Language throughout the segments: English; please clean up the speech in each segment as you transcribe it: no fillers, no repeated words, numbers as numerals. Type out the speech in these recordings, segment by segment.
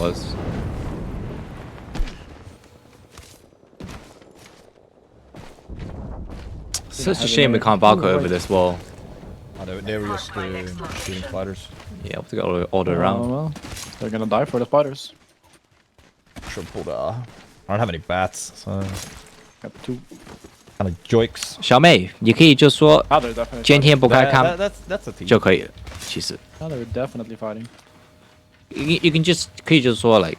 was. Such a shame we can't barcode over this wall. Oh, they were just shooting spiders. Yeah, we have to go all the way around. Well, they're gonna die for the spiders. Should pull the. I don't have any bats, so Got 2. kind of joiks. 小妹，你可以就说 Ah, they're definitely 今天不开 cam That's a team. 就可以了。其实 fighting. Ah, they're definitely fighting. you can just 可以就是说 like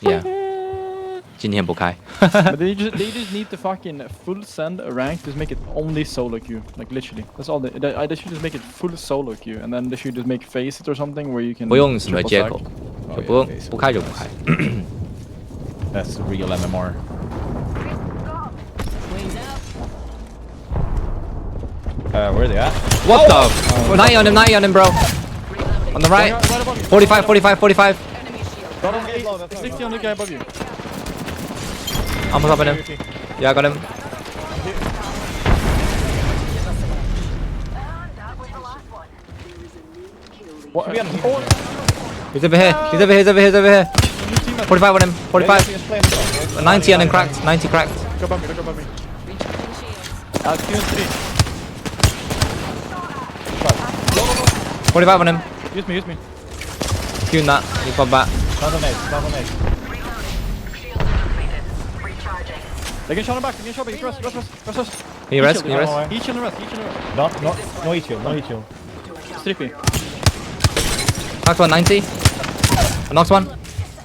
yeah 今天不开。 But they just need to fucking full send a rank, just make it only solo queue, like literally. That's all they should just make it full solo queue, and then they should just make face it or something where you can. 不用什么 triple 接 stack. 口， Oh, 就 yeah, 不用 basically. 不开就不开。 That's real MMR. Where are they at? What the? 90 on him, 90 on him, bro. On the right. Right above you. 45, 45, 45. Got him. 60 on the guy above you. Almost up on him. Yeah, I got him. What? He's over here. He's over here. He's over here. He's over here. 45 on him. 45. 90 on him cracked. 90 cracked. Look above me. Look above me. 2 and 3. 45 on him. Use me. Use me. Queuing that. He's got back. They can shot him back. They can shot back. Rest. Can you rest? Can you rest? Each and rest. No heal. Strippy. Knocked one 90. I knocked one.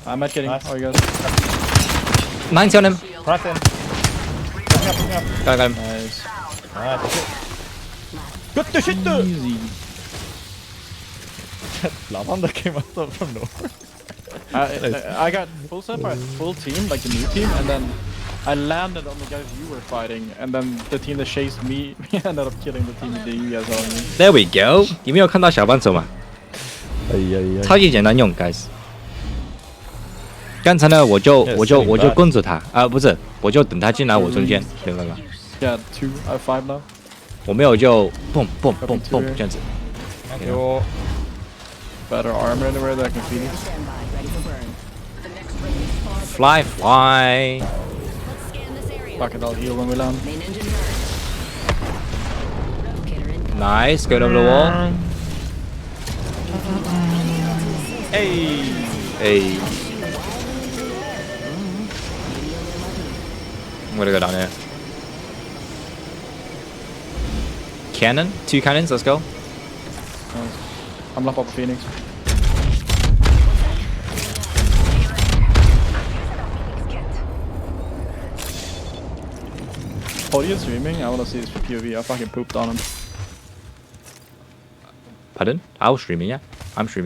I'm not kidding. Nice. Oh, you guys. 90 on him. Crack them. Got him. Nice. Good shit. Easy. Lavanda came out from nowhere. I got full set by full team, like the new team, and then I landed on the guys you were fighting, and then the team that chased me ended up killing the team that you guys are on. There we go. 你没有看到小帮手吗？超级简单用 ，guys。刚才呢，我就跟着他啊，不是，我就等他进来我中间，明白吗？ Yeah, 2 out of 5 now. 我没有就蹦这样子。 Better armor anywhere that I can feed it. Fly. Fuck it, I'll heal when we land. Nice. Go over the wall. Hey. I'm gonna go down here. Cannon. 2 cannons. Let's go. I'm left up Phoenix. Oh, you streaming? I wanna see his POV. I fucking pooped on him. Pardon? I was streaming. Yeah, I'm streaming.